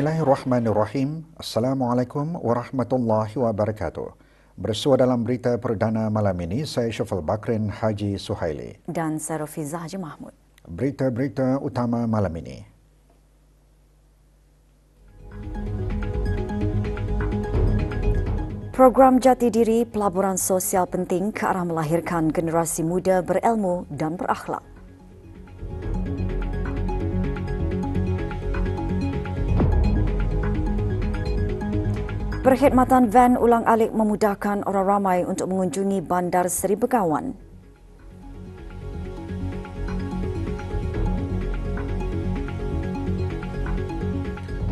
Bismillahirrahmanirrahim. Assalamualaikum warahmatullahi wabarakatuh. Bersua dalam berita perdana malam ini, saya Syafal Bakrin Haji Suhaili. Dan saya Rafiza Haji Mahmud. Berita-berita utama malam ini. Program Jati Diri pelaburan sosial penting ke arah melahirkan generasi muda berilmu dan berakhlak. Perkhidmatan van ulang-alik memudahkan orang ramai untuk mengunjungi Bandar Seri Begawan.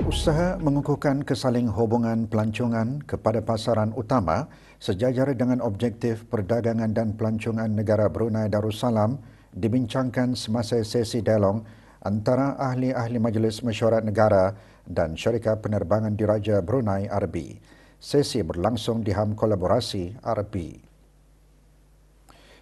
Usaha mengukuhkan kesaling hubungan pelancongan kepada pasaran utama sejajar dengan objektif perdagangan dan pelancongan negara Brunei Darussalam dibincangkan semasa sesi dialog antara ahli-ahli Majlis Mesyuarat Negara dan Syarikat Penerbangan Diraja Brunei RB. Sesi berlangsung di Ham Kolaborasi RB.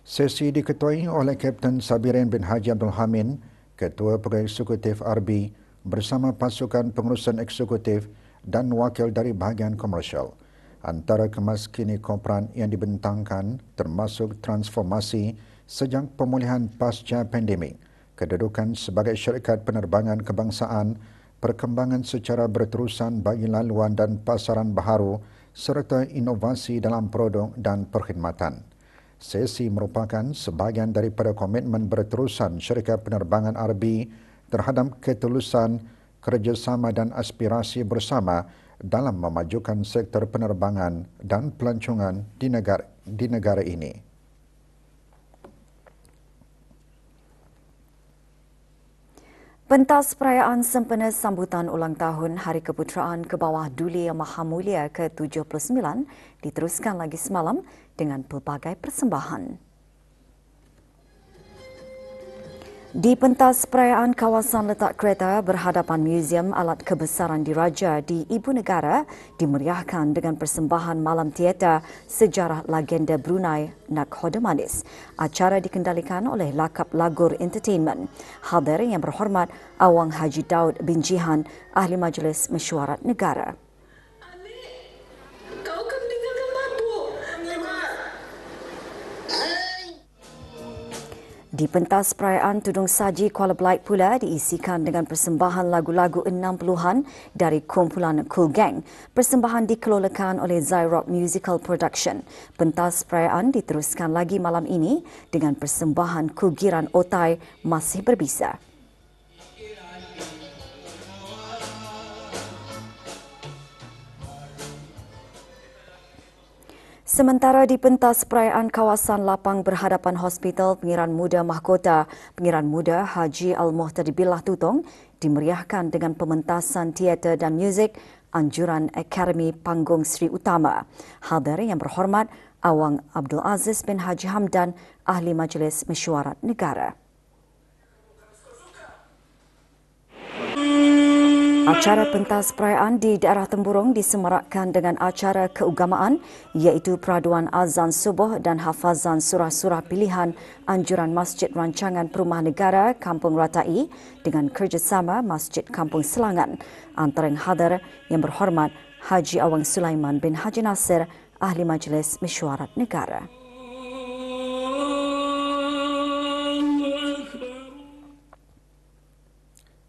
Sesi diketuai oleh Kapten Sabirin bin Haji Abdul Hamid, Ketua Pegawai Eksekutif RB bersama pasukan pengurusan eksekutif dan wakil dari bahagian komersial. Antara kemaskini korporat yang dibentangkan termasuk transformasi sejak pemulihan pasca pandemik, kedudukan sebagai syarikat penerbangan kebangsaan, perkembangan secara berterusan bagi laluan dan pasaran baharu serta inovasi dalam produk dan perkhidmatan. Sesi merupakan sebahagian daripada komitmen berterusan syarikat penerbangan RB terhadap ketulusan, kerjasama dan aspirasi bersama dalam memajukan sektor penerbangan dan pelancongan di negara ini. Pentas perayaan sempena sambutan ulang tahun Hari Keputeraan ke bawah Duli Yang Maha Mulia ke-79 diteruskan lagi semalam dengan pelbagai persembahan. Di pentas perayaan kawasan letak kereta berhadapan Muzium Alat Kebesaran Diraja di Ibu Negara dimeriahkan dengan persembahan malam teater sejarah legenda Brunei Nakhoda Manis. Acara dikendalikan oleh Lakap Lagur Entertainment. Hadir yang berhormat Awang Haji Daud bin Jihan, Ahli Majlis Mesyuarat Negara. Di pentas perayaan Tudung Saji Kuala Belait pula diisikan dengan persembahan lagu-lagu 60-an dari kumpulan Cool Gang. Persembahan dikelolakan oleh Zyrock Musical Production. Pentas perayaan diteruskan lagi malam ini dengan persembahan Kugiran Otai Masih Berbisa. Sementara di pentas perayaan kawasan lapang berhadapan Hospital Pengiran Muda Mahkota, Pengiran Muda Haji Al-Muhtadi Billah Tutong dimeriahkan dengan pementasan teater dan muzik anjuran Akademi Panggung Sri Utama. Hadir yang berhormat Awang Abdul Aziz bin Haji Hamdan, Ahli Majlis Mesyuarat Negara. Acara pentas perayaan di daerah Temburong disemarakkan dengan acara keagamaan iaitu peraduan azan subuh dan hafazan surah-surah pilihan anjuran Masjid Rancangan Perumahan Negara Kampung Ratai dengan kerjasama Masjid Kampung Selangan. Antara yang hadir yang berhormat Haji Awang Sulaiman bin Haji Nasir, Ahli Majlis Mesyuarat Negara.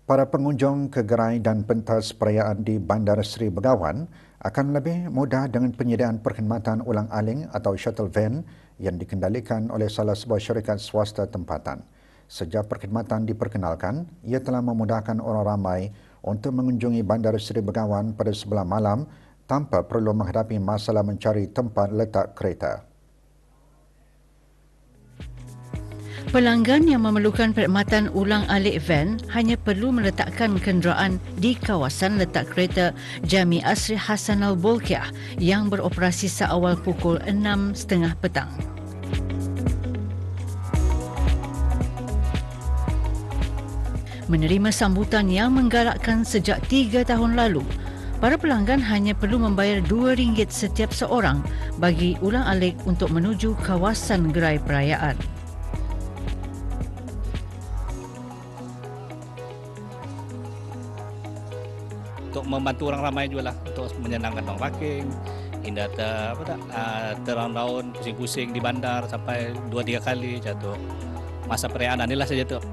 Para pengunjung ke gerai dan pentas perayaan di Bandar Seri Begawan akan lebih mudah dengan penyediaan perkhidmatan ulang-alik atau shuttle van yang dikendalikan oleh salah sebuah syarikat swasta tempatan. Sejak perkhidmatan diperkenalkan, ia telah memudahkan orang ramai untuk mengunjungi Bandar Seri Begawan pada sebelah malam tanpa perlu menghadapi masalah mencari tempat letak kereta. Pelanggan yang memerlukan perkhidmatan ulang-alik van hanya perlu meletakkan kenderaan di kawasan letak kereta Jami Asri Hassan Al-Bolkiah yang beroperasi seawal pukul 6.30 petang. Menerima sambutan yang menggalakkan sejak 3 tahun lalu, para pelanggan hanya perlu membayar RM2 setiap seorang bagi ulang-alik untuk menuju kawasan gerai perayaan. untuk membantu orang ramai juga lah, untuk menyenangkan orang parking. Hingga terang-tahun pusing-pusing di bandar sampai 2-3 kali jatuh. Masa perayaan inilah saja tu.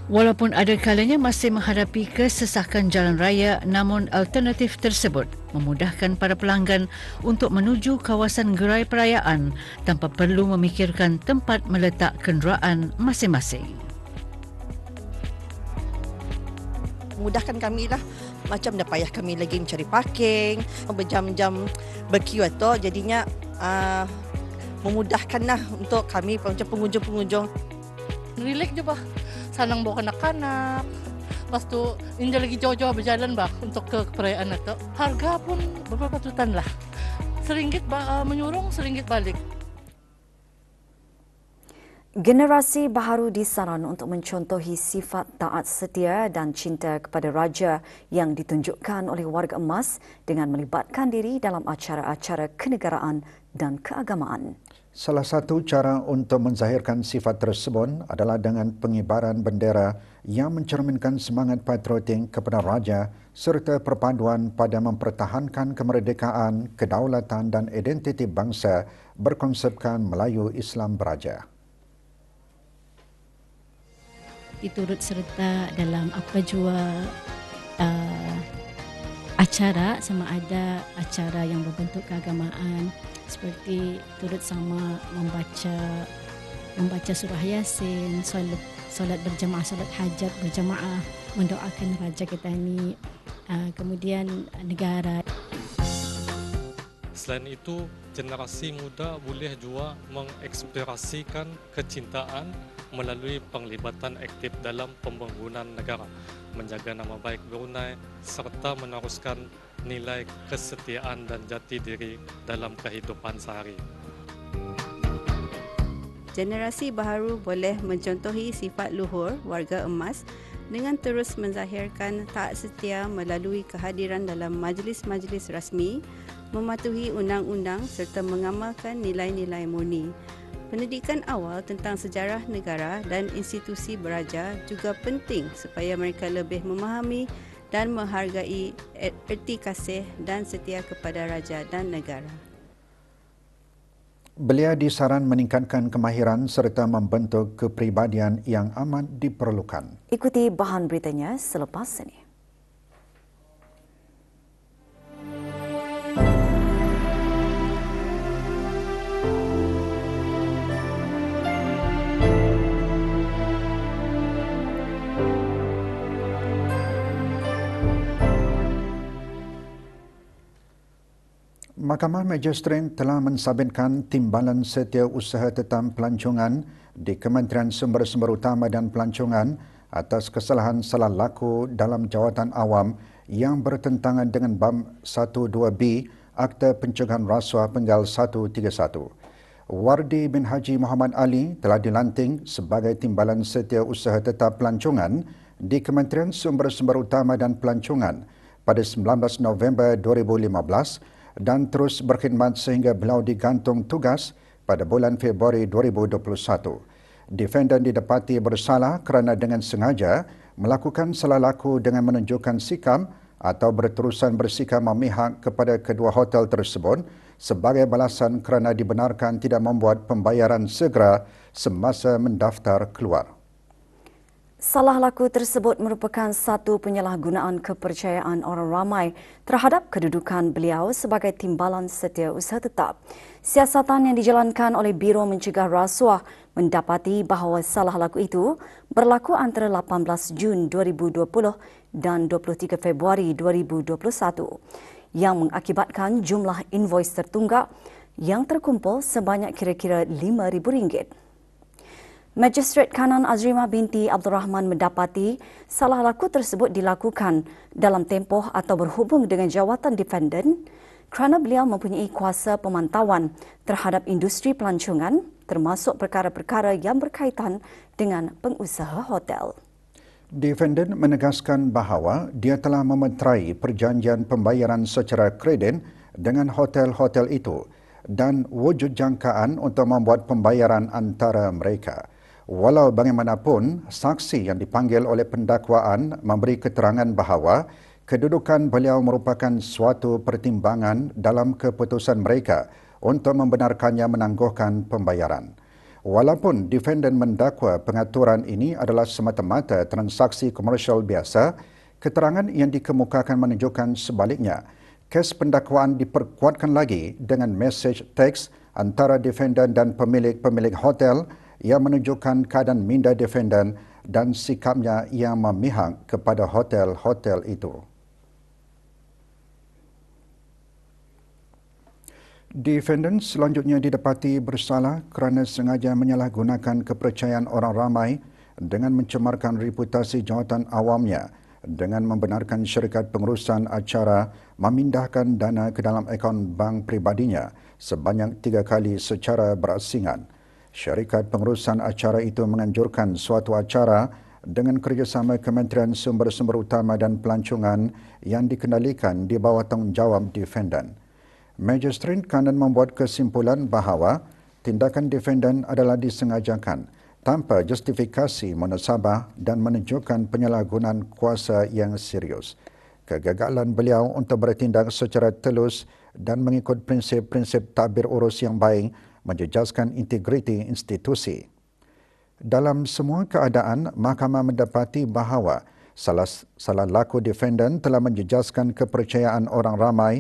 Walaupun ada kalanya masih menghadapi kesesakan jalan raya, namun alternatif tersebut memudahkan para pelanggan untuk menuju kawasan gerai perayaan tanpa perlu memikirkan tempat meletak kenderaan masing-masing. Mudahkan kami lah. Macam dah payah kami lagi mencari parking, berjam-jam berqueue tu, jadinya memudahkanlah untuk kami macam pengunjung-pengunjung. Relax je bah, senang bawa kanak-kanak. Lepas tu, ini lagi jauh-jauh berjalan bah untuk ke perayaan itu. Harga pun berpatutan lah. RM1 menyurung, RM1 balik. Generasi baharu disaran untuk mencontohi sifat taat setia dan cinta kepada raja yang ditunjukkan oleh warga emas dengan melibatkan diri dalam acara-acara kenegaraan dan keagamaan. Salah satu cara untuk menzahirkan sifat tersebut adalah dengan pengibaran bendera yang mencerminkan semangat patriotik kepada raja serta perpaduan pada mempertahankan kemerdekaan, kedaulatan dan identiti bangsa berkonsepkan Melayu Islam Beraja. Turut serta dalam apa jua acara, sama ada acara yang berbentuk keagamaan seperti turut sama membaca surah Yasin, solat berjamaah, solat hajat berjamaah, mendoakan raja kita ini, kemudian negara. Selain itu, generasi muda boleh juga mengekspresikan kecintaan melalui penglibatan aktif dalam pembangunan negara, menjaga nama baik Brunei serta meneruskan nilai kesetiaan dan jati diri dalam kehidupan sehari. Generasi baharu boleh mencontohi sifat luhur warga emas dengan terus menzahirkan taat setia melalui kehadiran dalam majlis-majlis rasmi, mematuhi undang-undang serta mengamalkan nilai-nilai murni. Pendidikan awal tentang sejarah negara dan institusi beraja juga penting supaya mereka lebih memahami dan menghargai erti kasih dan setia kepada raja dan negara. Belia disaran meningkatkan kemahiran serta membentuk kepribadian yang amat diperlukan. Ikuti bahan beritanya selepas ini. Mahkamah Magistrate telah mensabitkan timbalan setiausaha tetap pelancongan di Kementerian Sumber-Sumber Utama dan Pelancongan atas kesalahan salah laku dalam jawatan awam yang bertentangan dengan Bab 12B Akta Pencegahan Rasuah Penggal 131. Wardi bin Haji Muhammad Ali telah dilantik sebagai timbalan setiausaha tetap pelancongan di Kementerian Sumber-Sumber Utama dan Pelancongan pada 19 November 2015 dan terus berkhidmat sehingga beliau digantung tugas pada bulan Februari 2021. Defendant didapati bersalah kerana dengan sengaja melakukan salah laku dengan menunjukkan sikap atau berterusan bersikap memihak kepada kedua hotel tersebut sebagai balasan kerana dibenarkan tidak membuat pembayaran segera semasa mendaftar keluar. Salah laku tersebut merupakan satu penyalahgunaan kepercayaan orang ramai terhadap kedudukan beliau sebagai timbalan setiausaha tetap. Siasatan yang dijalankan oleh Biro Mencegah Rasuah mendapati bahawa salah laku itu berlaku antara 18 Jun 2020 dan 23 Februari 2021 yang mengakibatkan jumlah invoice tertunggak yang terkumpul sebanyak kira-kira RM5,000. Magistrate Kanan Azrimah binti Abdul Rahman mendapati salah laku tersebut dilakukan dalam tempoh atau berhubung dengan jawatan defendant kerana beliau mempunyai kuasa pemantauan terhadap industri pelancongan termasuk perkara-perkara yang berkaitan dengan pengusaha hotel. Defendant menegaskan bahawa dia telah memeterai perjanjian pembayaran secara kredit dengan hotel-hotel itu dan wujud jangkaan untuk membuat pembayaran antara mereka. Walau bagaimanapun, saksi yang dipanggil oleh pendakwaan memberi keterangan bahawa Kedudukan beliau merupakan suatu pertimbangan dalam keputusan mereka untuk membenarkannya menangguhkan pembayaran. Walaupun defendant mendakwa pengaturan ini adalah semata-mata transaksi komersial biasa, keterangan yang dikemukakan menunjukkan sebaliknya. Kes pendakwaan diperkuatkan lagi dengan mesej teks antara defendant dan pemilik hotel yang menunjukkan keadaan minda defendant dan sikapnya yang memihak kepada hotel-hotel itu. Defendant selanjutnya didapati bersalah kerana sengaja menyalahgunakan kepercayaan orang ramai dengan mencemarkan reputasi jawatan awamnya dengan membenarkan syarikat pengurusan acara memindahkan dana ke dalam akaun bank pribadinya sebanyak 3 kali secara berasingan. Syarikat pengurusan acara itu menganjurkan suatu acara dengan kerjasama Kementerian Sumber-Sumber Utama dan Pelancongan yang dikendalikan di bawah tanggungjawab defendant. Magistrate kanan membuat kesimpulan bahawa tindakan defendant adalah disengajakan tanpa justifikasi munasabah dan menunjukkan penyalahgunaan kuasa yang serius. Kegagalan beliau untuk bertindak secara telus dan mengikut prinsip-prinsip tabir urus yang baik menjejaskan integriti institusi. Dalam semua keadaan, mahkamah mendapati bahawa salah laku defendant telah menjejaskan kepercayaan orang ramai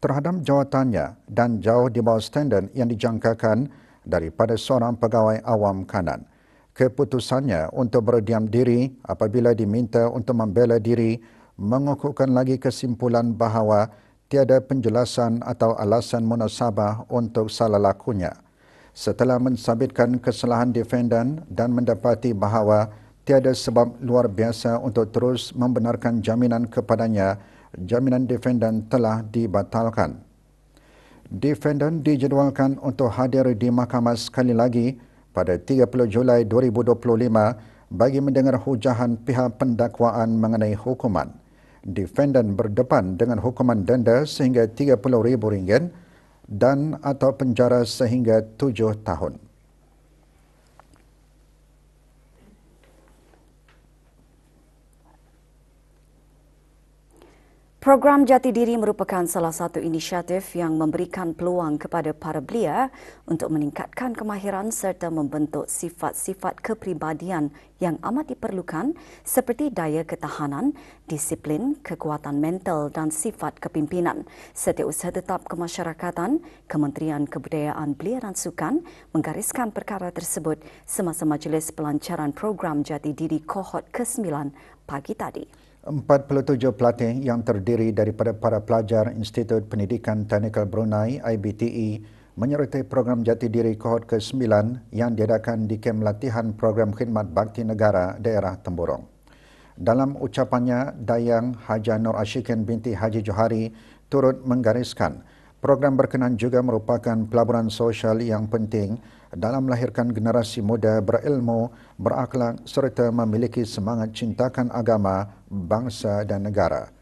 terhadap jawatannya dan jauh di bawah standard yang dijangkakan daripada seorang pegawai awam kanan. Keputusannya untuk berdiam diri apabila diminta untuk membela diri mengukuhkan lagi kesimpulan bahawa tiada penjelasan atau alasan munasabah untuk salah lakunya. Setelah mensabitkan kesalahan defendant dan mendapati bahawa tiada sebab luar biasa untuk terus membenarkan jaminan kepadanya, jaminan defendant telah dibatalkan. Defendant dijadualkan untuk hadir di mahkamah sekali lagi pada 30 Julai 2025 bagi mendengar hujahan pihak pendakwaan mengenai hukuman. Defendant berdepan dengan hukuman denda sehingga RM30,000 dan atau penjara sehingga 7 tahun. Program Jati Diri merupakan salah satu inisiatif yang memberikan peluang kepada para belia untuk meningkatkan kemahiran serta membentuk sifat-sifat kepribadian yang amat diperlukan seperti daya ketahanan, disiplin, kekuatan mental dan sifat kepimpinan. Setiausaha Tetap Kemasyarakatan, Kementerian Kebudayaan Belia dan Sukan menggariskan perkara tersebut semasa majlis pelancaran program Jati Diri kohort ke-9 pagi tadi. 47 pelatih yang terdiri daripada para pelajar Institut Pendidikan Teknikal Brunei IBTE menyertai program Jati Diri kohort ke-9 yang diadakan di kem latihan program khidmat bakti negara daerah Temburong. Dalam ucapannya, Dayang Haja Nur Ashikin binti Haji Johari turut menggariskan program berkenaan juga merupakan pelaburan sosial yang penting dalam melahirkan generasi muda berilmu, berakhlak serta memiliki semangat cintakan agama, bangsa dan negara.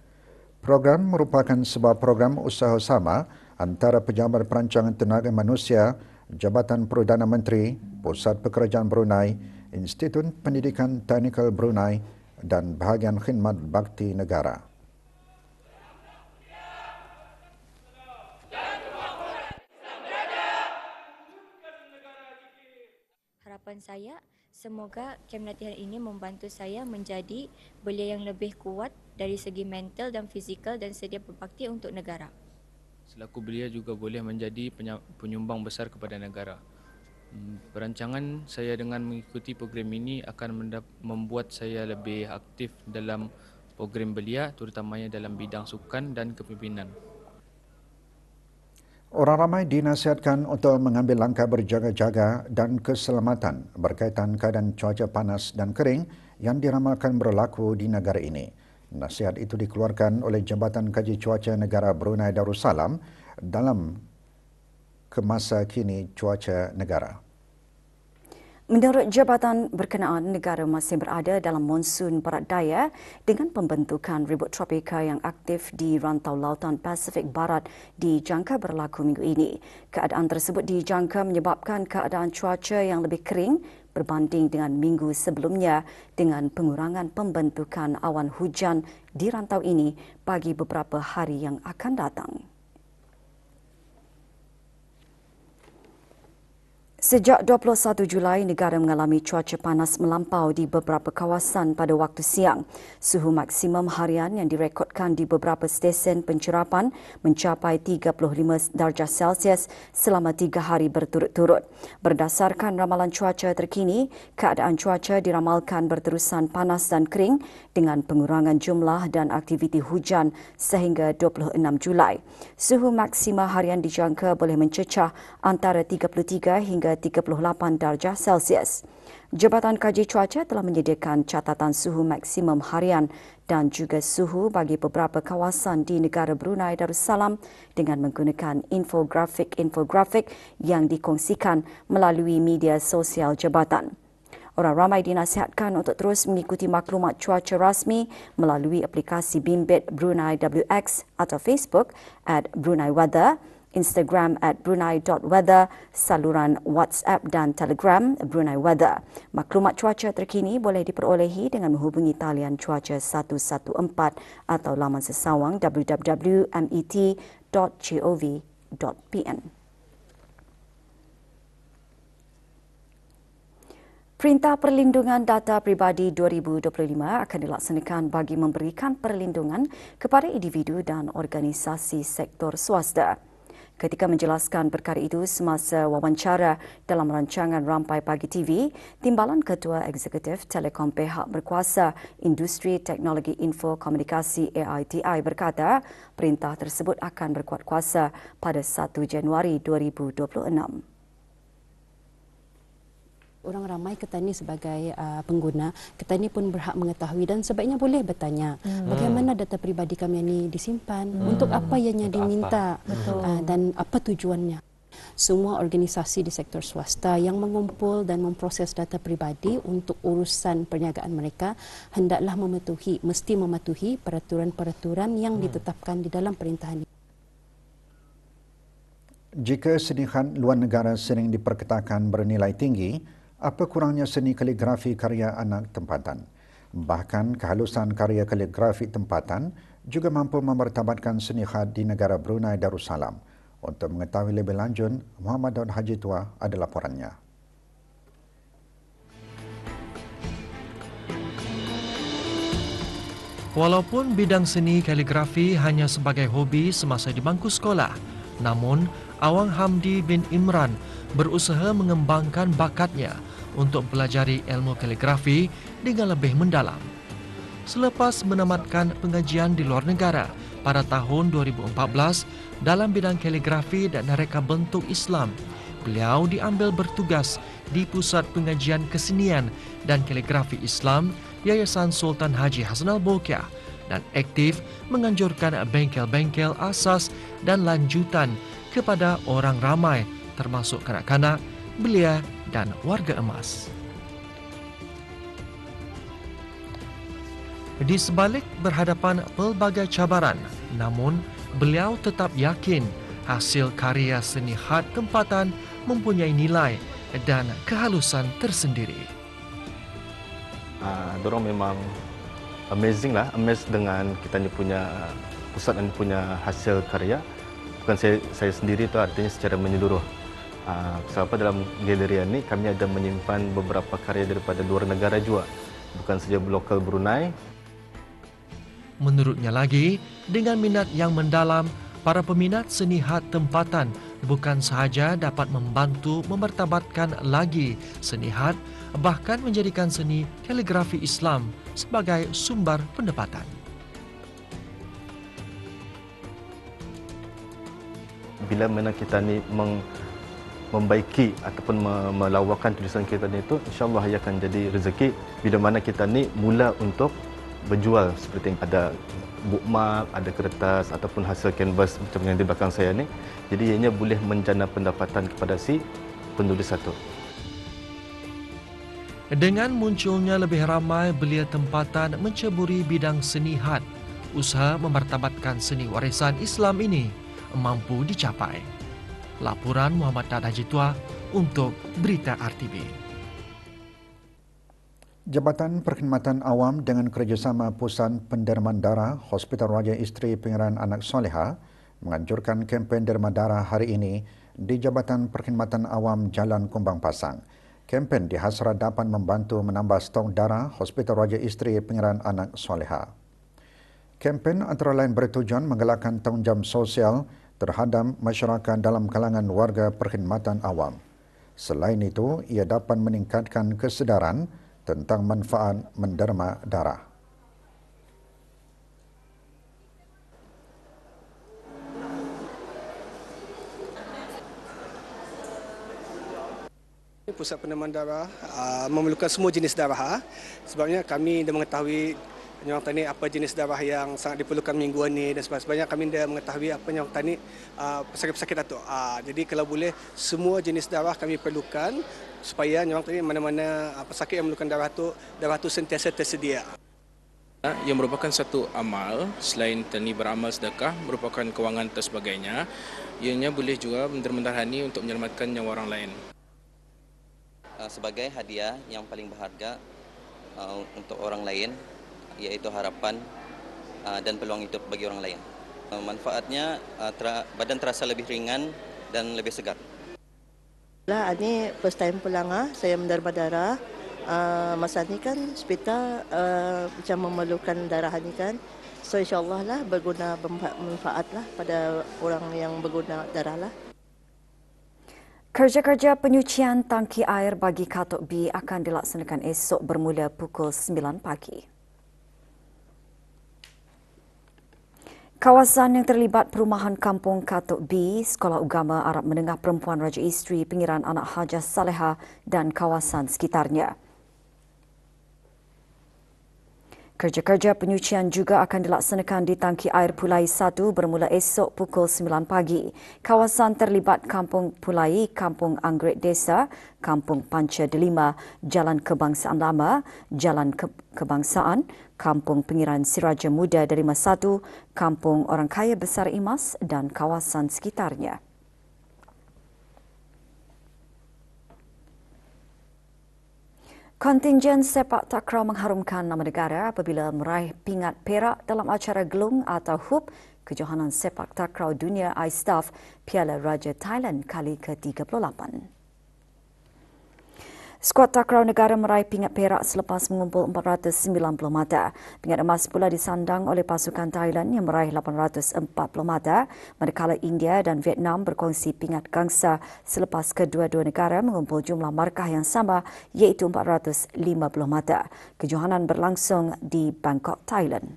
Program merupakan sebuah program usaha sama antara Pejabat Perancangan Tenaga Manusia, Jabatan Perdana Menteri, Pusat Pekerjaan Brunei, Institut Pendidikan Teknikal Brunei dan Bahagian Khidmat Bakti Negara. Harapan saya, semoga kem latihan ini membantu saya menjadi belia yang lebih kuat dari segi mental dan fizikal dan sedia berbakti untuk negara. Selaku belia juga boleh menjadi penyumbang besar kepada negara. Perancangan saya dengan mengikuti program ini akan membuat saya lebih aktif dalam program belia, terutamanya dalam bidang sukan dan kepimpinan. Orang ramai dinasihatkan untuk mengambil langkah berjaga-jaga dan keselamatan berkaitan keadaan cuaca panas dan kering yang diramalkan berlaku di negara ini. Nasihat itu dikeluarkan oleh Jabatan Kaji Cuaca Negara Brunei Darussalam dalam Kemasa Kini Cuaca Negara. Menurut jabatan berkenaan, negara masih berada dalam monsun barat daya dengan pembentukan ribut tropika yang aktif di rantau lautan Pasifik Barat dijangka berlaku minggu ini. Keadaan tersebut dijangka menyebabkan keadaan cuaca yang lebih kering berbanding dengan minggu sebelumnya dengan pengurangan pembentukan awan hujan di rantau ini bagi beberapa hari yang akan datang. Sejak 21 Julai, negara mengalami cuaca panas melampau di beberapa kawasan pada waktu siang. Suhu maksimum harian yang direkodkan di beberapa stesen pencerapan mencapai 35 darjah Celsius selama 3 hari berturut-turut. Berdasarkan ramalan cuaca terkini, keadaan cuaca diramalkan berterusan panas dan kering dengan pengurangan jumlah dan aktiviti hujan sehingga 26 Julai. Suhu maksima harian dijangka boleh mencecah antara 33 hingga 38 darjah Celsius. Jabatan Kaji Cuaca telah menyediakan catatan suhu maksimum harian dan juga suhu bagi beberapa kawasan di negara Brunei Darussalam dengan menggunakan infografik yang dikongsikan melalui media sosial jabatan. Orang ramai dinasihatkan untuk terus mengikuti maklumat cuaca rasmi melalui aplikasi bimbit Brunei WX atau Facebook @BruneiWeather, Instagram @Brunei.weather, saluran WhatsApp dan Telegram Brunei Weather. Maklumat cuaca terkini boleh diperolehi dengan menghubungi talian cuaca 114 atau laman sesawang www.met.gov.pn. Perintah Perlindungan Data Pribadi 2025 akan dilaksanakan bagi memberikan perlindungan kepada individu dan organisasi sektor swasta. Ketika menjelaskan perkara itu semasa wawancara dalam rancangan Rampai Pagi TV, Timbalan Ketua Eksekutif Telekom Pihak Berkuasa Industri Teknologi Info Komunikasi AITI berkata, perintah tersebut akan berkuat kuasa pada 1 Januari 2026. Orang ramai kita ni sebagai pengguna, kita ni pun berhak mengetahui dan sebaiknya boleh bertanya bagaimana data peribadi kami ini disimpan, untuk apa ianya diminta dan apa tujuannya. Semua organisasi di sektor swasta yang mengumpul dan memproses data peribadi untuk urusan perniagaan mereka hendaklah mesti mematuhi peraturan-peraturan yang ditetapkan di dalam perintahan ini. Jika senihan luar negara sering diperkatakan bernilai tinggi, apa kurangnya seni kaligrafi karya anak tempatan? Bahkan kehalusan karya kaligrafi tempatan juga mampu memartabatkan seni khad di negara Brunei Darussalam. Untuk mengetahui lebih lanjut, Muhammad Daud Haji Tua ada laporannya. Walaupun bidang seni kaligrafi hanya sebagai hobi semasa di bangku sekolah, namun Awang Hamdi bin Imran berusaha mengembangkan bakatnya untuk pelajari ilmu kaligrafi dengan lebih mendalam. Selepas menamatkan pengajian di luar negara pada tahun 2014 dalam bidang kaligrafi dan reka bentuk Islam, beliau diambil bertugas di Pusat Pengajian Kesenian dan Kaligrafi Islam Yayasan Sultan Haji Hassanal Bolkiah dan aktif menganjurkan bengkel-bengkel asas dan lanjutan kepada orang ramai termasuk kanak-kanak, belia dan warga emas. Di sebalik berhadapan pelbagai cabaran, namun beliau tetap yakin hasil karya seni khad tempatan mempunyai nilai dan kehalusan tersendiri. Dorang memang amazing lah, amazed dengan kita ni punya pusat dan punya hasil karya. Bukan saya sendiri tu, artinya secara menyeluruh. Sebab dalam galeri ini kami ada menyimpan beberapa karya daripada luar negara juga, bukan saja lokal Brunei. Menurutnya lagi, dengan minat yang mendalam, para peminat seni khad tempatan bukan sahaja dapat membantu memartabatkan lagi seni khad, bahkan menjadikan seni kaligrafi Islam sebagai sumber pendapatan. Bila mana kita ni membaiki ataupun melawakan tulisan kita ni itu, insya-Allah ia akan jadi rezeki bila mana kita ni mula untuk berjual, seperti ada bookmark, ada kertas ataupun hasil kanvas macam yang di belakang saya ni. Jadi ianya boleh menjana pendapatan kepada si penulis satu. Dengan munculnya lebih ramai belia tempatan menceburi bidang seni had, usaha memartabatkan seni warisan Islam ini mampu dicapai. Laporan Muhammad Haji Tua untuk Berita RTB. Jabatan Perkhidmatan Awam dengan kerjasama Pusat Pendermaan Darah Hospital Raja Isteri Pengeran Anak Soleha menganjurkan kempen derma darah hari ini di Jabatan Perkhidmatan Awam Jalan Kumbang Pasang. Kempen dihasrat dapat membantu menambah stok darah Hospital Raja Isteri Pengeran Anak Soleha. Kempen antara lain bertujuan menggalakkan tanggungjawab sosial terhadap masyarakat dalam kalangan warga perkhidmatan awam. Selain itu, ia dapat meningkatkan kesedaran tentang manfaat menderma darah. Pusat Pendermaan Darah memerlukan semua jenis darah. Sebabnya kami dah mengetahui yang tadi apa jenis darah yang sangat diperlukan mingguan ini dan sebagainya. Kami dah mengetahui apa yang tadi pesakit-pesakit datuk. Jadi kalau boleh semua jenis darah kami perlukan supaya yang tadi mana-mana pesakit yang memerlukan darah tu sentiasa tersedia. Yang merupakan satu amal selain tani beramal sedekah merupakan kewangan dan sebagainya. Ianya boleh juga menderma-darahani untuk menyelamatkan nyawa orang lain. Sebagai hadiah yang paling berharga untuk orang lain, iaitu harapan dan peluang hidup bagi orang lain. Manfaatnya badan terasa lebih ringan dan lebih segar. Ini first time pulang saya menderma darah. Masa ni kan hospital macam memerlukan darah ni kan. So insyaAllah lah berguna manfaat lah pada orang yang berguna darah lah. Kerja-kerja penyucian tangki air bagi Katok B akan dilaksanakan esok bermula pukul 9 pagi. Kawasan yang terlibat perumahan kampung Katok B, Sekolah Ugama Arab Menengah Perempuan Raja Isteri Pengiran Anak Hajah Saleha dan kawasan sekitarnya. Kerja-kerja penyucian juga akan dilaksanakan di tangki air Pulai 1 bermula esok pukul 9 pagi. Kawasan terlibat Kampung Pulai, Kampung Anggrek Desa, Kampung Panca Delima, Jalan Kebangsaan Lama, Jalan Kebangsaan, Kampung Pengiran Siraja Muda Delima 1, Kampung Orang Kaya Besar Imas dan kawasan sekitarnya. Kontingen sepak takraw mengharumkan nama negara apabila meraih pingat perak dalam acara gelung atau HUP Kejohanan Sepak Takraw Dunia ISTAF Piala Raja Thailand kali ke-38. Skuad takraw negara meraih pingat perak selepas mengumpul 490 mata. Pingat emas pula disandang oleh pasukan Thailand yang meraih 840 mata, manakala India dan Vietnam berkongsi pingat gangsa selepas kedua-dua negara mengumpul jumlah markah yang sama iaitu 450 mata. Kejohanan berlangsung di Bangkok, Thailand.